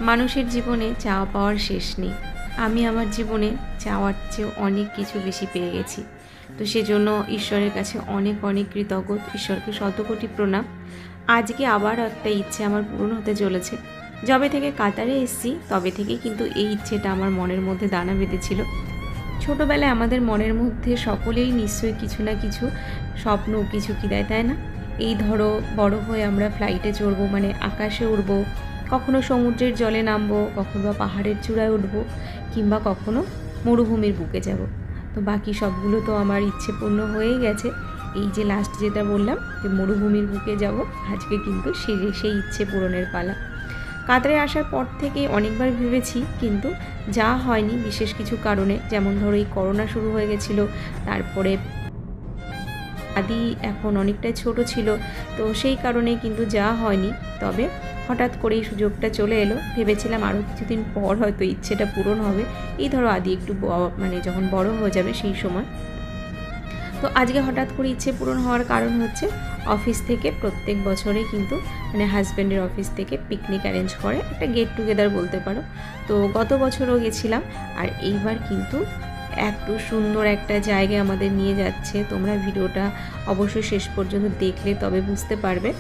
মানুষের জীবনে চাওয়া পাওয়ার শেষ নেই। আমি আমার জীবনে চাওয়ার চেয়েও অনেক কিছু বেশি পেয়ে গেছি। তো সেজন্য ঈশ্বরের কাছে অনেক অনেক কৃতজ্ঞ, ঈশ্বরকে শতকোটি প্রণাম। আজকে আবার একটা ইচ্ছে আমার পূরণ হতে চলেছে। যবে থেকে কাতারে এসেছি তবে থেকে কিন্তু এই ইচ্ছেটা আমার মনের মধ্যে দানা বেঁধেছিল। ছোটোবেলায় আমাদের মনের মধ্যে সকলেই নিশ্চয়ই কিছু না কিছু স্বপ্ন কিছু কি দেয়, তাই না? এই ধরো বড় হয়ে আমরা ফ্লাইটে চড়বো, মানে আকাশে উড়বো, কখনো সমুদ্রের জলে নামবো, কখনো বা পাহাড়ের চূড়ায় উঠবো, কিংবা কখনো মরুভূমির বুকে যাব। তো বাকি সবগুলো তো আমার ইচ্ছে পূর্ণ হয়েই গেছে। এই যে লাস্ট যেটা বললাম যে মরুভূমির বুকে যাব, আজকে কিন্তু সেই ইচ্ছে পূরণের পালা। কাতারে আসার পর থেকে অনেকবার ভেবেছি, কিন্তু যা হয়নি বিশেষ কিছু কারণে। যেমন ধরো এই করোনা শুরু হয়ে গেছিলো, তারপরে আদি এখন অনেকটাই ছোট ছিল, তো সেই কারণে কিন্তু যা হয়নি। তবে হঠাৎ করে এই সুযোগটা চলে এলো। ভেবেছিলাম আরও কিছুদিন পর হয়তো ইচ্ছেটা পূরণ হবে, এই ধরো আদি একটু মানে যখন বড় হয়ে যাবে সেই সময়। তো আজকে হঠাৎ করে ইচ্ছে পূরণ হওয়ার কারণ হচ্ছে অফিস থেকে প্রত্যেক বছরে কিন্তু মানে হাজব্যান্ডের অফিস থেকে পিকনিক অ্যারেঞ্জ করে, একটা গেট টুগেদার বলতে পারো। তো গত বছরও গেছিলাম, আর এইবার কিন্তু এত সুন্দর একটা জায়গায় আমাদের নিয়ে যাচ্ছে। তোমরা ভিডিওটা অবশ্যই শেষ পর্যন্ত দেখলে তবে বুঝতে পারবে।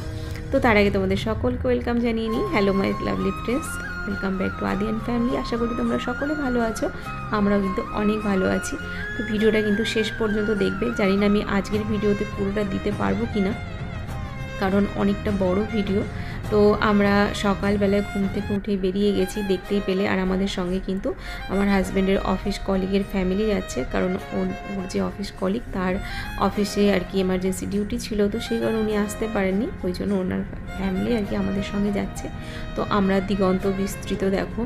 তো তার আগে তোমাদের সকলকে ওয়েলকাম জানিয়ে নিই। Hello my lovely friends, welcome back to আদি অ্যান্ড ফ্যামিলি। আশা করি তোমরা সকলে ভালো আছো, আমরাও কিন্তু অনেক ভালো আছি। তো ভিডিওটা কিন্তু শেষ পর্যন্ত দেখবে। জানি না আমি আজকের ভিডিওতে পুরোটা দিতে পারবো কি না, কারণ অনেকটা বড় ভিডিও। তো আমরা সকালবেলায় ঘুম থেকে উঠে বেরিয়ে গেছি, দেখতেই পেলে। আর আমাদের সঙ্গে কিন্তু আমার হাজব্যান্ডের অফিস কলিগের ফ্যামিলি যাচ্ছে, কারণ ওর যে অফিস কলিগ তার অফিসে আর কি এমার্জেন্সি ডিউটি ছিল, তো সেই কারণে উনি আসতে পারেননি, ওই জন্য ওনার ফ্যামিলি আর কি আমাদের সঙ্গে যাচ্ছে। তো আমরা দিগন্ত বিস্তৃত দেখো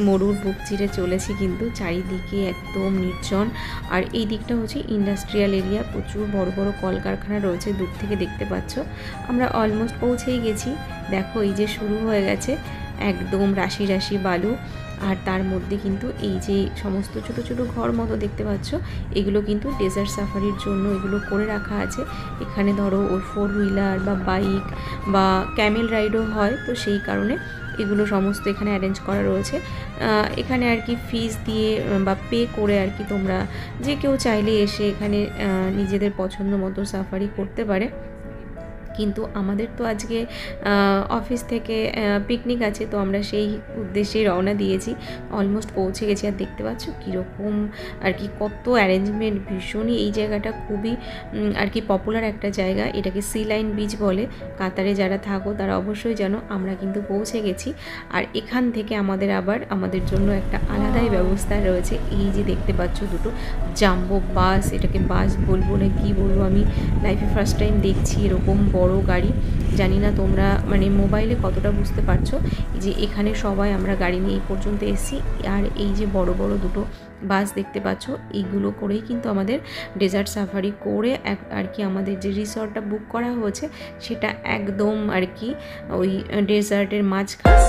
মরুর বুক চিরে চলেছি, কিন্তু চারিদিকে একদম নির্জন। আর এই দিকটা হচ্ছে ইন্ডাস্ট্রিয়াল এরিয়া, প্রচুর বড় বড় কলকারখানা রয়েছে, দূর থেকে দেখতে পাচ্ছ। আমরা অলমোস্ট পৌঁছেই গেছি। দেখো এই যে শুরু হয়ে গেছে একদম রাশি রাশি বালু, আর তার মধ্যে কিন্তু এই যে সমস্ত ছোট ছোট ঘর মতো দেখতে পাচ্ছ, এগুলো কিন্তু ডেজার্ট সাফারির জন্য এগুলো করে রাখা আছে। এখানে ধরো ওই 4 হুইলার বা বাইক বা ক্যামেল রাইডও হয়, তো সেই কারণে এগুলো সমস্ত এখানে অ্যারেঞ্জ করা রয়েছে। এখানে আর কি ফিস দিয়ে বা পে করে আর কি তোমরা যে কেউ চাইলে এসে এখানে নিজেদের পছন্দ মতো সাফারি করতে পারে। কিন্তু আমাদের তো আজকে অফিস থেকে পিকনিক আছে, তো আমরা সেই উদ্দেশ্যেই রওনা দিয়েছি। অলমোস্ট পৌঁছে গেছি, আর দেখতে পাচ্ছ কীরকম আর কি কত অ্যারেঞ্জমেন্ট। ভীষণই এই জায়গাটা খুবই আর কি পপুলার একটা জায়গা, এটাকে সি লাইন বিচ বলে। কাতারে যারা থাকো তারা অবশ্যই জানো। আমরা কিন্তু পৌঁছে গেছি, আর এখান থেকে আমাদের জন্য একটা আলাদাই ব্যবস্থা রয়েছে। এই যে দেখতে পাচ্ছ দুটো জাম্বো বাস, এটাকে বাস বলবো না কি বলবো, আমি লাইফে ফার্স্ট টাইম দেখছি এরকম বড় গাড়ি। জানি না তোমরা মানে মোবাইলে কতটা বুঝতে পারছো। যে এখানে সবাই আমরা গাড়ি নিয়ে এই পর্যন্ত এসেছি, আর এই যে বড় বড় দুটো বাস দেখতে পাচ্ছ, এইগুলো করেই কিন্তু আমাদের ডেজার্ট সাফারি করে আর কি আমাদের যে রিসর্টটা বুক করা হয়েছে সেটা একদম আর কি ওই ডেজার্টের মাঝখানে।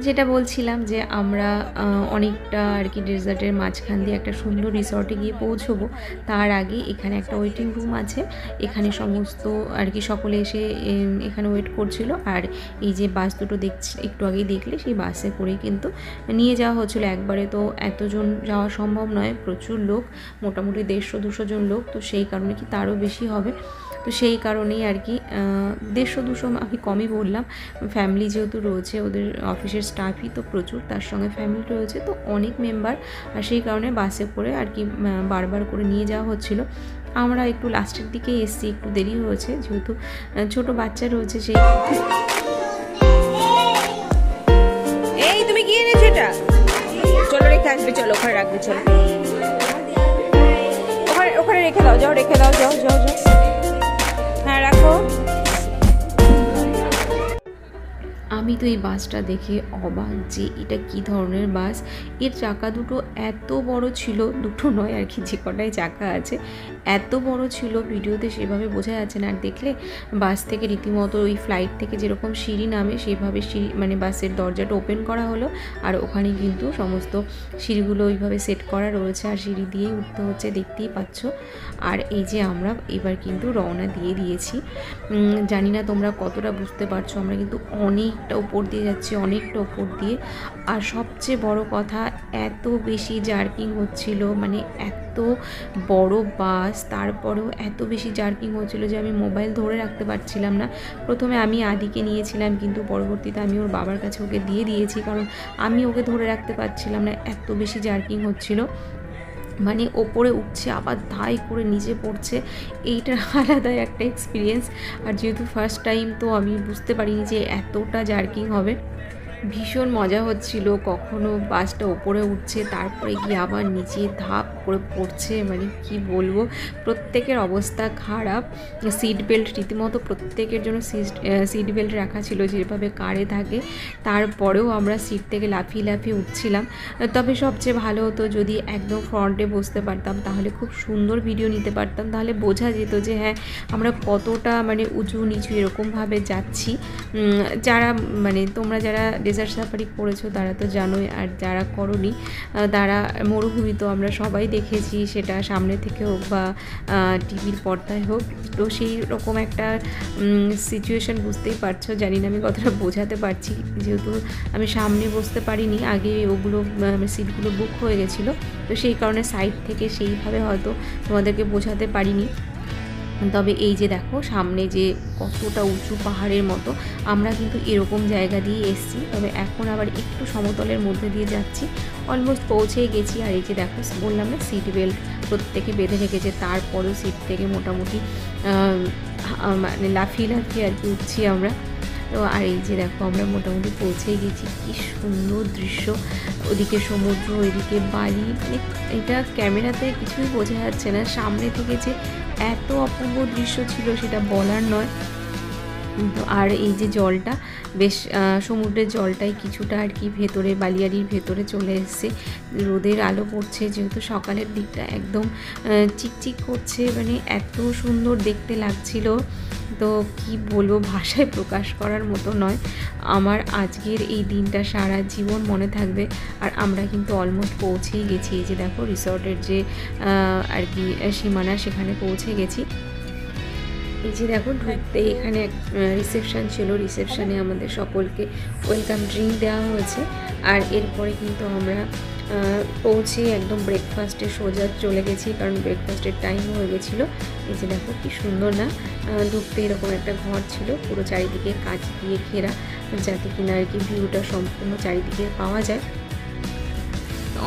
যেটা বলছিলাম যে আমরা অনেকটা আর কি ডেজার্টের মাঝখান দিয়ে একটা সুন্দর রিসর্টে গিয়ে পৌঁছবো। তার আগে এখানে একটা ওয়েটিং রুম আছে, এখানে সমস্ত আর কি সকলে এসে এখানে ওয়েট করছিল। আর এই যে বাস দুটো দেখছি একটু আগেই দেখলে, সেই বাসে করে কিন্তু নিয়ে যাওয়া হচ্ছিলো একবারে। তো এতজন যাওয়া সম্ভব নয়, প্রচুর লোক, মোটামুটি 150-200 জন লোক, তো সেই কারণে কি তারও বেশি হবে। তো সেই কারণেই আর কি 150-200 আমি কমই বললাম। ফ্যামিলি যেহেতু রয়েছে, ওদের অফিসের স্টাফই তো প্রচুর, তার সঙ্গে ফ্যামিলি রয়েছে, তো অনেক মেম্বার। আর সেই কারণে বাসে করে আর কি বারবার করে নিয়ে যাওয়া হচ্ছিল। আমরা একটু লাস্টের দিকে এসেছি, একটু দেরি হয়েছে যেহেতু ছোট বাচ্চা রয়েছে। সেই এই তুমি কি এনেছো এটা? চলো রেখে আসবে, চলো ওখানে রাখবে, চলো ওখানে রেখে দাও, যাও রেখে দাও, যাও যাও যাও, হ্যাঁ রাখো। আমি তো এই বাসটা দেখে অবাক যে এটা কী ধরনের বাস। এর চাকা দুটো এত বড় ছিল, দুটো নয় আর কি, যে কটায় চাকা আছে এত বড় ছিল, ভিডিওতে সেভাবে বোঝা যাচ্ছে না। আর দেখলে বাস থেকে রীতিমতো ওই ফ্লাইট থেকে যেরকম সিঁড়ি নামে সেইভাবে সিঁড়ি মানে বাসের দরজাটা ওপেন করা হলো, আর ওখানে কিন্তু সমস্ত সিঁড়িগুলো ওইভাবে সেট করা রয়েছে, আর সিঁড়ি দিয়েই উঠতে হচ্ছে, দেখতেই পাচ্ছ। আর এই যে আমরা এবার কিন্তু রওনা দিয়ে দিয়েছি। জানি না তোমরা কতটা বুঝতে পারছো, আমরা কিন্তু অনেকটা উপর দিয়ে যাচ্ছি, অনেকটা উপর দিয়ে। আর সবচেয়ে বড় কথা, এত বেশি জার্কিং হচ্ছিল, মানে এত বড় বাস তারপরেও এত বেশি জার্কিং হচ্ছিল যে আমি মোবাইল ধরে রাখতে পারছিলাম না। প্রথমে আমি আদিকে নিয়েছিলাম, কিন্তু পরবর্তীতে আমি ওর বাবার কাছে ওকে দিয়ে দিয়েছি, কারণ আমি ওকে ধরে রাখতে পারছিলাম না, এত বেশি জার্কিং হচ্ছিল। মানে ওপরে উঠছে আবার ধাই করে নিচে পড়ছে, এইটা আলাদা একটা এক্সপিরিয়েন্স। আর যেহেতু ফার্স্ট টাইম, তো আমি বুঝতে পারিনি যে এতটা জার্কিং হবে। ভীষণ মজা হচ্ছিল, কখনো বাসটা ওপরে উঠছে তারপরে গিয়ে আবার নিচে ধাপ করে পড়ছে, মানে কি বলবো, প্রত্যেকের অবস্থা খারাপ। সিট বেল্ট রীতিমতো প্রত্যেকের জন্য সিট বেল্ট রাখা ছিল, যেভাবে কারে থাকে, তারপরেও আমরা সিট থেকে লাফিয়ে লাফিয়ে উঠছিলাম। তবে সবচেয়ে ভালো হতো যদি একদম ফ্রন্টে বসতে পারতাম, তাহলে খুব সুন্দর ভিডিও নিতে পারতাম, তাহলে বোঝা যেত যে হ্যাঁ আমরা কতটা মানে উঁচু নিচু এরকমভাবে যাচ্ছি। যারা মানে তোমরা যারা ডেজার্ট সাফারি করেছো তারা তো জানোই, আর যারা করোনি তারা মরুভূমি তো আমরা সবাই দেখেছি, সেটা সামনে থেকে হোক বা টিভির পর্দায় হোক, তো সেই রকম একটা সিচুয়েশান বুঝতেই পারছো। জানি না আমি কতটা বোঝাতে পারছি, যেহেতু আমি সামনে বসতে পারিনি, আগে ওগুলো সিটগুলো বুক হয়ে গেছিলো, তো সেই কারণে সাইড থেকে সেইভাবে হয়তো তোমাদেরকে বোঝাতে পারিনি। তবে এই যে দেখো সামনে যে কতটা উঁচু পাহাড়ের মতো, আমরা কিন্তু এরকম জায়গা দিয়ে এসছি, তবে এখন আবার একটু সমতলের মধ্যে দিয়ে যাচ্ছি, অলমোস্ট পৌঁছেই গেছি। আর এই যে দেখো বললাম না সিট বেল্ট প্রত্যেকে বেঁধে রেখেছে, তারপরেও সিট থেকে মোটামুটি মানে লাফিয়ে লাফিয়ে আর কি উঠছি আমরা। তো আর এই যে দেখো আমরা মোটামুটি পৌঁছেই গেছি, কি সুন্দর দৃশ্য, ওদিকে সমুদ্র এদিকে বালি, মানে এটা ক্যামেরাতে কিছুই বোঝা যাচ্ছে না, সামনে থেকে যে এত অপূর্ব দৃশ্য ছিল সেটা বলার নয়। তো আর এই যে জলটা বেশ সমুদ্রের জলটাই কিছুটা আর কি ভেতরে বালিয়াড়ির ভেতরে চলে এসছে, রোদের আলো পড়ছে, যেহেতু সকালের দিকটা একদম চিকচিক করছে, মানে এত সুন্দর দেখতে লাগছিল, তো কি বলবো, ভাষায় প্রকাশ করার মতো নয়। আমার আজকের এই দিনটা সারা জীবন মনে থাকবে। আর আমরা কিন্তু অলমোস্ট পৌঁছেই গেছি, এই যে দেখো রিসর্টের যে আর কি সীমানা, সেখানে পৌঁছে গেছি। এই যে দেখো ঢুকতে এখানে রিসেপশান ছিল, রিসেপশানে আমাদের সকলকে ওয়েলকাম ড্রিঙ্ক দেওয়া হয়েছে। আর এরপরে কিন্তু আমরা পৌঁছে একদম ব্রেকফাস্টে সোজা চলে গেছি, কারণ ব্রেকফাস্টের টাইম হয়ে গেছিলো। এই যে দেখো কি সুন্দর না, ঢুকতে এরকম একটা ঘর ছিল, পুরো চারিদিকে কাঁচ দিয়ে ঘেরা, যাতে কিনা আর কি ভিউটা সম্পূর্ণ চারিদিকে পাওয়া যায়।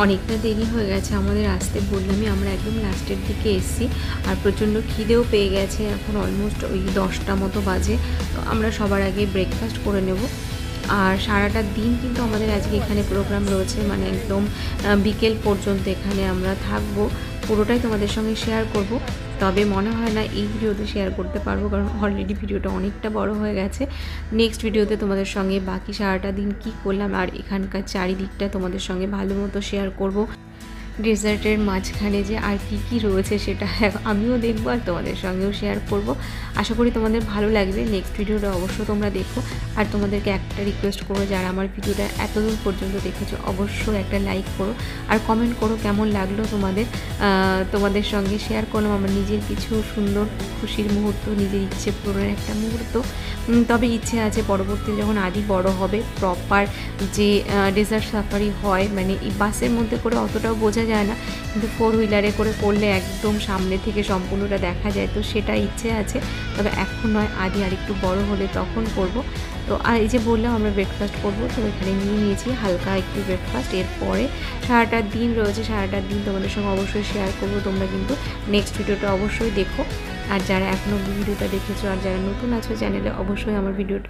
অনেকটা দেরি হয়ে গেছে আমাদের আসতে, বললামই আমরা একদম লাস্টের দিকে এসেছি, আর প্রচণ্ড খিদেও পেয়ে গেছে, এখন অলমোস্ট ওই 10টা মতো বাজে। তো আমরা সবার আগে ব্রেকফাস্ট করে নেব। আর সারাটা দিন কিন্তু আমাদের আজকে এখানে প্রোগ্রাম রয়েছে, মানে একদম বিকেল পর্যন্ত এখানে আমরা থাকবো, পুরোটাই তোমাদের সঙ্গে শেয়ার করব। তবে মনে হয় না এই ভিডিওতে শেয়ার করতে পারবো, কারণ অলরেডি ভিডিওটা অনেকটা বড় হয়ে গেছে। নেক্সট ভিডিওতে তোমাদের সঙ্গে বাকি সারাটা দিন কি করলাম আর এখানকার চারিদিকটা তোমাদের সঙ্গে ভালো মতো শেয়ার করব। ডেজার্টের মাঝখানে যে আর কি রয়েছে সেটা আমিও দেখবো আর তোমাদের সঙ্গেও শেয়ার করব। আশা করি তোমাদের ভালো লাগবে। নেক্সট ভিডিওটা অবশ্যই তোমরা দেখো। আর তোমাদেরকে একটা রিকোয়েস্ট করো, যারা আমার ভিডিওটা এতদূর পর্যন্ত দেখেছো অবশ্যই একটা লাইক করো আর কমেন্ট করো কেমন লাগলো তোমাদের সঙ্গে শেয়ার করলাম আমার নিজের কিছু সুন্দর খুশির মুহূর্ত, নিজের ইচ্ছে পূরণের একটা মুহূর্ত। তবে ইচ্ছে আছে পরবর্তীতে যখন আদি বড় হবে, প্রপার যে ডেজার্ট সাফারি হয়, মানে এই বাসের মধ্যে করে অতটাও বোঝা যায় না, কিন্তু 4 হুইলারে করে করলে একদম সামনে থেকে সম্পূর্ণটা দেখা যায়, তো সেটা ইচ্ছে আছে। তবে এখন নয়, আদি আর একটু বড় হলে তখন করব। তো আর এই যে বললাম আমরা ব্রেকফাস্ট করবো, তো এখানে নিয়েছি হালকা একটু ব্রেকফাস্ট। এরপরে সারাটা দিন রয়েছে, সারাটা দিন তোমাদের সঙ্গে অবশ্যই শেয়ার করবো। তোমরা কিন্তু নেক্সট ভিডিওটা অবশ্যই দেখো। আর যারা এখনও ভিডিওটা দেখেছো আর যারা নতুন আছো চ্যানেলে, অবশ্যই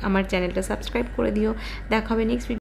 আমার চ্যানেলটা সাবস্ক্রাইব করে দিও। দেখা হবে নেক্সট ভিডিও।